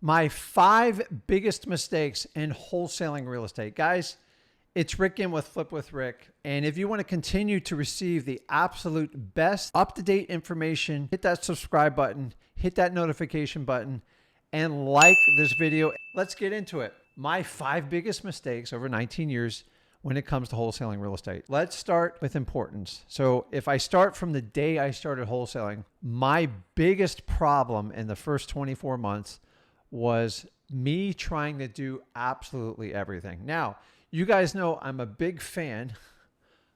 My 5 biggest mistakes in wholesaling real estate. Guys, it's Rick in with Flip with Rick. And if you want to continue to receive the absolute best up-to-date information, hit that subscribe button, hit that notification button, and like this video. Let's get into it. My 5 biggest mistakes over 19 years when it comes to wholesaling real estate. Let's start with importance. So if I start from the day I started wholesaling, my biggest problem in the first 24 months was me trying to do absolutely everything. Now, you guys know I'm a big fan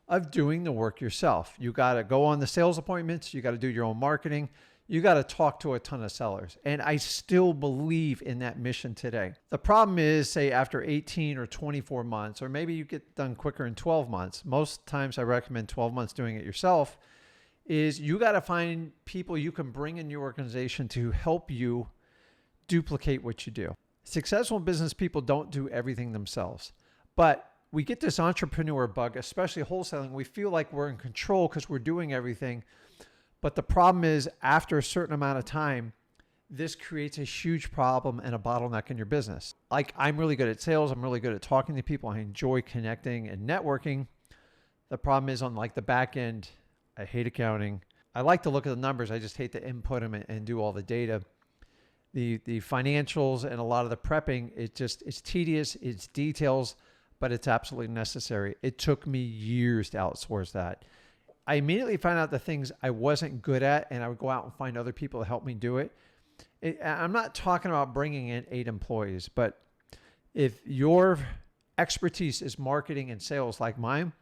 of doing the work yourself. You got to go on the sales appointments. You got to do your own marketing. You got to talk to a ton of sellers. And I still believe in that mission today. The problem is, say after 18 or 24 months, or maybe you get done quicker in 12 months. Most times I recommend 12 months doing it yourself, is you got to find people you can bring in your organization to help you duplicate what you do. Successful business people don't do everything themselves, but we get this entrepreneur bug, especially wholesaling. We feel like we're in control because we're doing everything. But the problem is, after a certain amount of time, this creates a huge problem and a bottleneck in your business. Like, I'm really good at sales. I'm really good at talking to people. I enjoy connecting and networking. The problem is on like the back end, I hate accounting. I like to look at the numbers. I just hate to input them and do all the data. The financials and a lot of the prepping, it's tedious, it's details, but it's absolutely necessary. It took me years to outsource that. I immediately found out the things I wasn't good at, and I would go out and find other people to help me do it. I'm not talking about bringing in 8 employees, but if your expertise is marketing and sales like mine,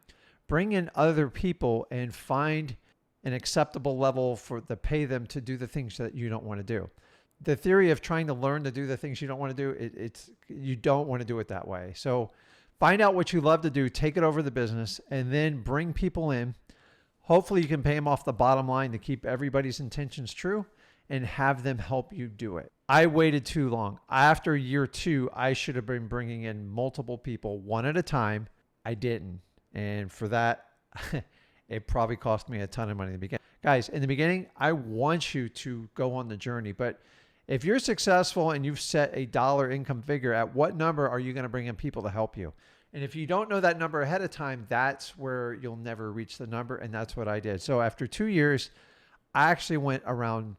bring in other people and find an acceptable level to pay them to do the things that you don't want to do. The theory of trying to learn to do the things you don't want to do, you don't want to do it that way. So find out what you love to do, take it over the business, and then bring people in. Hopefully you can pay them off the bottom line to keep everybody's intentions true and have them help you do it. I waited too long. After year 2, I should have been bringing in multiple people one at a time. I didn't. And for that, it probably cost me a ton of money in the beginning. Guys, in the beginning, I want you to go on the journey, but if you're successful and you've set a dollar income figure, at what number are you going to bring in people to help you? And if you don't know that number ahead of time, that's where you'll never reach the number. And that's what I did. So after 2 years, I actually went around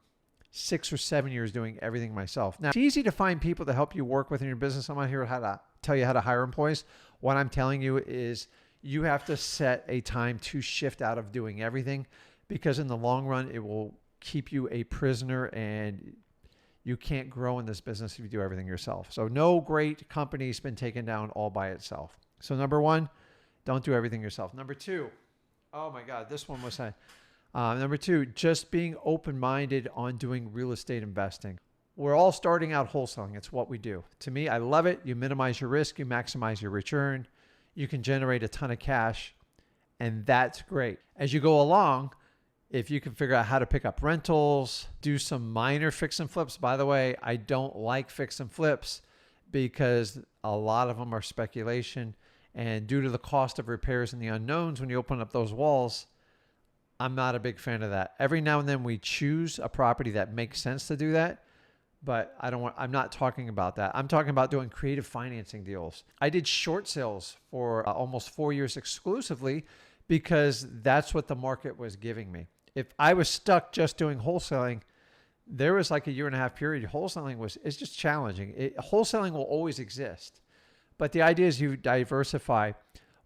6 or 7 years doing everything myself. Now, it's easy to find people to help you work within your business. I'm not here to tell you how to hire employees. What I'm telling you is you have to set a time to shift out of doing everything, because in the long run, it will keep you a prisoner, and you can't grow in this business if you do everything yourself. So no great company's been taken down all by itself. So number 1, don't do everything yourself. Number 2, oh my God, this one was number 2, just being open-minded on doing real estate investing. We're all starting out wholesaling. It's what we do. To me, I love it. You minimize your risk, you maximize your return, you can generate a ton of cash, and that's great. As you go along, if you can figure out how to pick up rentals, do some minor fix and flips. By the way, I don't like fix and flips because a lot of them are speculation. And due to the cost of repairs and the unknowns, when you open up those walls, I'm not a big fan of that. Every now and then we choose a property that makes sense to do that, but I'm not talking about that. I'm talking about doing creative financing deals. I did short sales for almost 4 years exclusively because that's what the market was giving me. If I was stuck just doing wholesaling, there was like a 1.5 year period. Wholesaling it's just challenging. Wholesaling will always exist, but the idea is you diversify.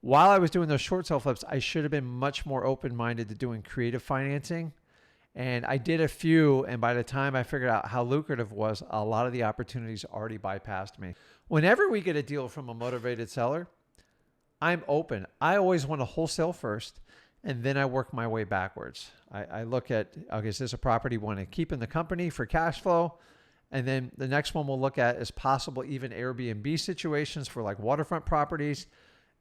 While I was doing those short sale flips, I should have been much more open-minded to doing creative financing. And I did a few, and by the time I figured out how lucrative it was, a lot of the opportunities already bypassed me. Whenever we get a deal from a motivated seller, I'm open. I always want to wholesale first, and then I work my way backwards. I look at, okay, is this a property we want to keep in the company for cash flow? And then the next one we'll look at is possible even Airbnb situations for like waterfront properties.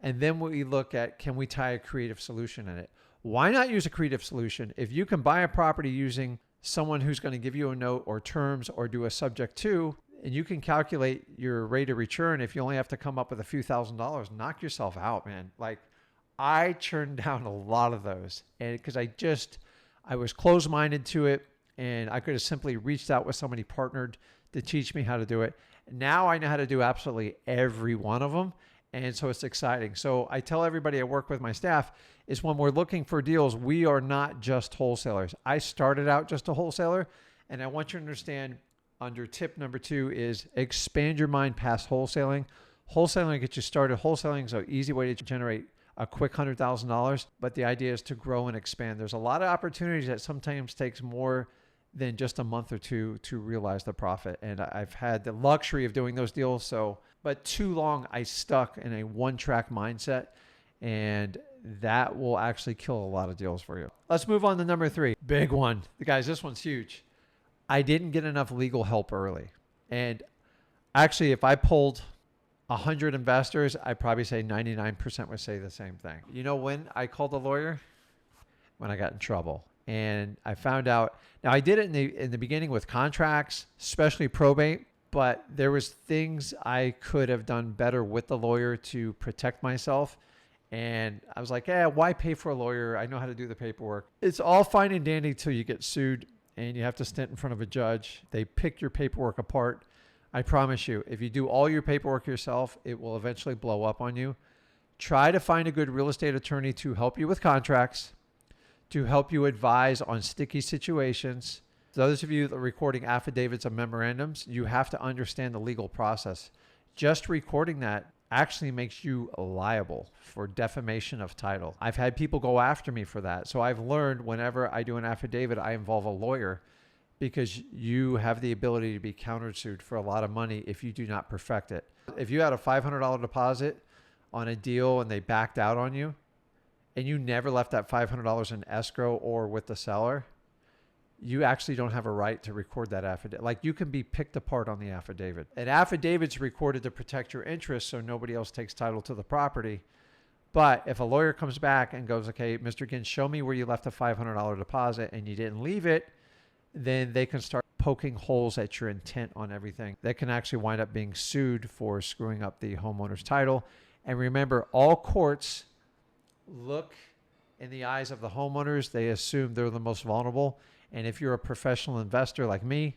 And then we look at, can we tie a creative solution in it? Why not use a creative solution? If you can buy a property using someone who's going to give you a note or terms or do a subject to, and you can calculate your rate of return, if you only have to come up with a few $1,000s, knock yourself out, man. Like, I turned down a lot of those, and because I was closed-minded to it, and I could have simply reached out with somebody partnered to teach me how to do it. Now I know how to do absolutely every one of them. And so it's exciting. So I tell everybody I work with, my staff, is when we're looking for deals, we are not just wholesalers. I started out just a wholesaler, and I want you to understand under tip number 2 is expand your mind past wholesaling. Wholesaling gets you started. Wholesaling is an easy way to generate a quick $100,000, but the idea is to grow and expand. There's a lot of opportunities that sometimes takes more than just a month or two to realize the profit. And I've had the luxury of doing those deals. But too long, I stuck in a one-track mindset, and that will actually kill a lot of deals for you. Let's move on to number 3. Big one. Guys, this one's huge. I didn't get enough legal help early. And actually, if I pulled 100 investors, I'd probably say 99% would say the same thing. You know when I called a lawyer? When I got in trouble. And I found out, now I did it in the beginning with contracts, especially probate, but there was things I could have done better with the lawyer to protect myself. And I was like, why pay for a lawyer? I know how to do the paperwork. It's all fine and dandy till you get sued and you have to stand in front of a judge. They pick your paperwork apart. I promise you, if you do all your paperwork yourself, it will eventually blow up on you. Try to find a good real estate attorney to help you with contracts, to help you advise on sticky situations. Those of you that are recording affidavits and memorandums, you have to understand the legal process. Just recording that actually makes you liable for defamation of title. I've had people go after me for that. So I've learned whenever I do an affidavit, I involve a lawyer because you have the ability to be countersued for a lot of money if you do not perfect it. If you had a $500 deposit on a deal and they backed out on you, and you never left that $500 in escrow or with the seller, you actually don't have a right to record that affidavit. Like, you can be picked apart on the affidavit. An affidavit's recorded to protect your interests so nobody else takes title to the property. But if a lawyer comes back and goes, okay, Mr. Ginn, show me where you left a $500 deposit and you didn't leave it, then they can start poking holes at your intent on everything. They can actually wind up being sued for screwing up the homeowner's title. And remember, all courts look in the eyes of the homeowners. They assume they're the most vulnerable. And if you're a professional investor like me,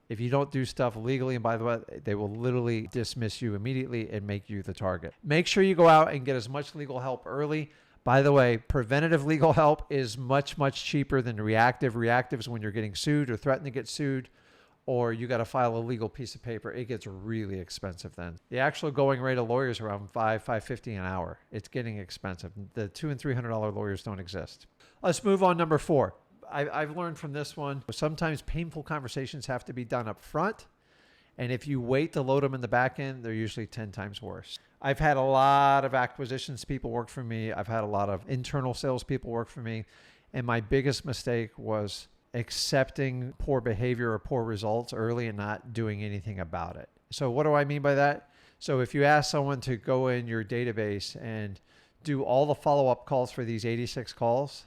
if you don't do stuff legally, and by the way, they will literally dismiss you immediately and make you the target. Make sure you go out and get as much legal help early. By the way, preventative legal help is much, much cheaper than reactive. Reactive is when you're getting sued or threatened to get sued, or you got to file a legal piece of paper. It gets really expensive then. The actual going rate of lawyers are around $550 an hour. It's getting expensive. The $200 and $300 lawyers don't exist. Let's move on. Number 4. I've learned from this one, sometimes painful conversations have to be done up front. And if you wait to load them in the back end, they're usually 10 times worse. I've had a lot of acquisitions people work for me. I've had a lot of internal sales people work for me. And my biggest mistake was accepting poor behavior or poor results early and not doing anything about it. So what do I mean by that? So if you ask someone to go in your database and do all the follow-up calls for these 86 calls,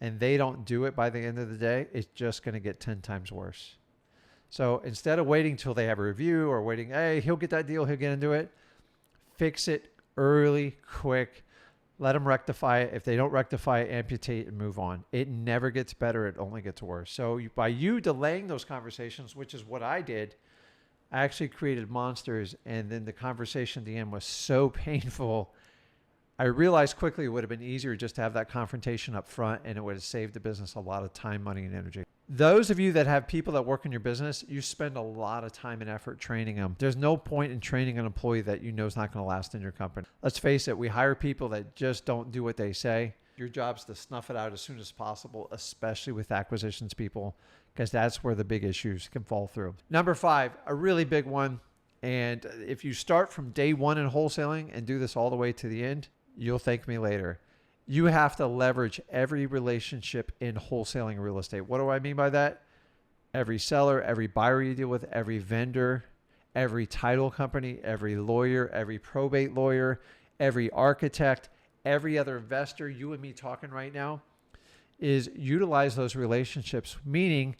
and they don't do it by the end of the day, it's just going to get 10 times worse. So instead of waiting till they have a review or waiting, hey, he'll get that deal, he'll get into it, fix it early, quick, let them rectify it. If they don't rectify it, amputate and move on. It never gets better. It only gets worse. So by you delaying those conversations, which is what I did, I actually created monsters. And then the conversation at the end was so painful. I realized quickly it would have been easier just to have that confrontation up front, and it would have saved the business a lot of time, money, and energy. Those of you that have people that work in your business, you spend a lot of time and effort training them. There's no point in training an employee that you know is not going to last in your company. Let's face it, we hire people that just don't do what they say. Your job's to snuff it out as soon as possible, especially with acquisitions people, because that's where the big issues can fall through. Number 5, a really big one. And if you start from day 1 in wholesaling and do this all the way to the end, you'll thank me later. You have to leverage every relationship in wholesaling real estate. What do I mean by that? Every seller, every buyer you deal with, every vendor, every title company, every lawyer, every probate lawyer, every architect, every other investor, you and me talking right now, is utilize those relationships, meaning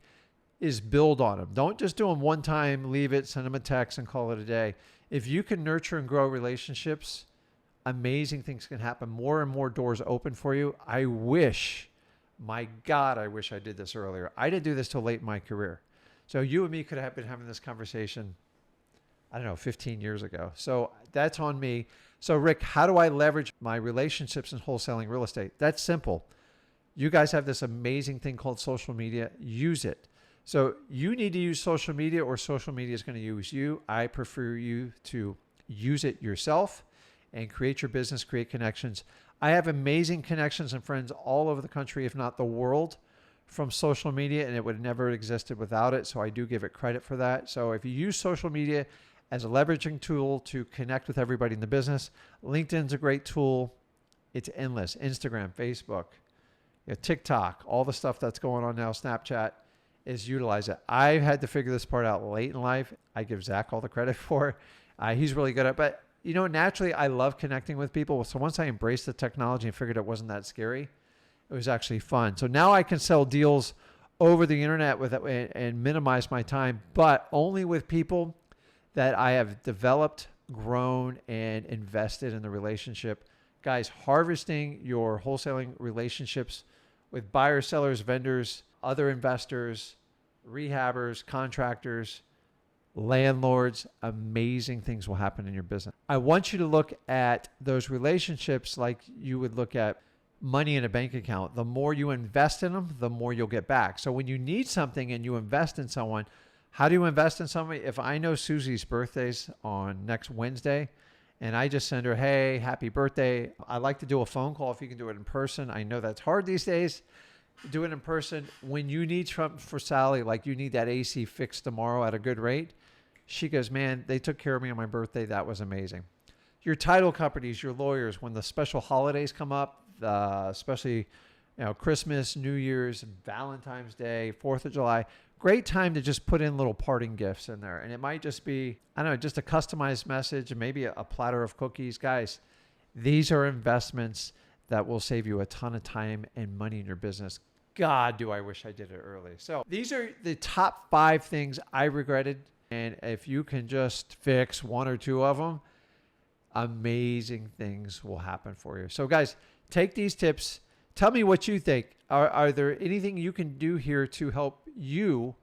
is build on them. Don't just do them one time, leave it, send them a text and call it a day. If you can nurture and grow relationships, amazing things can happen. More and more doors open for you. My God, I wish I did this earlier. I didn't do this till late in my career. So you and me could have been having this conversation, I don't know, 15 years ago. So that's on me. So Rick, how do I leverage my relationships in wholesaling real estate? That's simple. You guys have this amazing thing called social media. Use it. So you need to use social media or social media is going to use you. I prefer you to use it yourself and create your business, create connections. I have amazing connections and friends all over the country, if not the world, from social media, and it would have never existed without it. So I do give it credit for that. So if you use social media as a leveraging tool to connect with everybody in the business, LinkedIn's a great tool. It's endless. Instagram, Facebook, TikTok, all the stuff that's going on now, Snapchat, is utilize it. I had to figure this part out late in life. I give Zach all the credit for. He's really good at it. But, naturally, I love connecting with people. So once I embraced the technology and figured it wasn't that scary, it was actually fun. So now I can sell deals over the internet and minimize my time, but only with people that I have developed, grown, and invested in the relationship. Guys, harvesting your wholesaling relationships with buyers, sellers, vendors, other investors, rehabbers, contractors, landlords, amazing things will happen in your business. I want you to look at those relationships like you would look at money in a bank account. The more you invest in them, the more you'll get back. So when you need something and you invest in someone, how do you invest in somebody? If I know Susie's birthday's on next Wednesday and I just send her, hey, happy birthday. I like to do a phone call if you can do it in person. I know that's hard these days. Do it in person. When you need something for Sally, like you need that AC fixed tomorrow at a good rate, she goes, man, they took care of me on my birthday. That was amazing. Your title companies, your lawyers, when the special holidays come up, especially Christmas, New Year's, Valentine's Day, 4th of July, great time to just put in little parting gifts in there. And it might just be, I don't know, just a customized message, maybe a platter of cookies. Guys, these are investments that will save you a ton of time and money in your business. God, do I wish I did it early. So these are the top 5 things I regretted. And if you can just fix 1 or 2 of them, amazing things will happen for you. So guys, take these tips. Tell me what you think. Are there anything you can do here to help you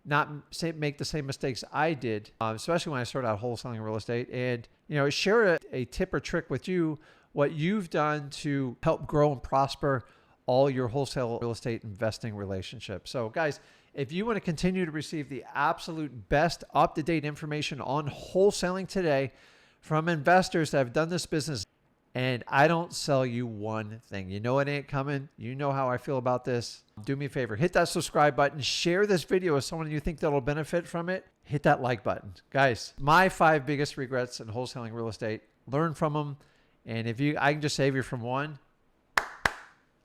not make the same mistakes I did, especially when I started out wholesaling real estate? And share a tip or trick with you, what you've done to help grow and prosper all your wholesale real estate investing relationships. So guys, if you want to continue to receive the absolute best up-to-date information on wholesaling today from investors that have done this business, and I don't sell you one thing. You know it ain't coming. You know how I feel about this. Do me a favor. Hit that subscribe button. Share this video with someone you think that'll benefit from it. Hit that like button. Guys, my 5 biggest regrets in wholesaling real estate. Learn from them. And if I can just save you from one,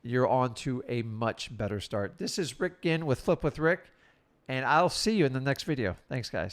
you're on to a much better start. This is Rick Ginn with Flip with Rick, and I'll see you in the next video. Thanks, guys.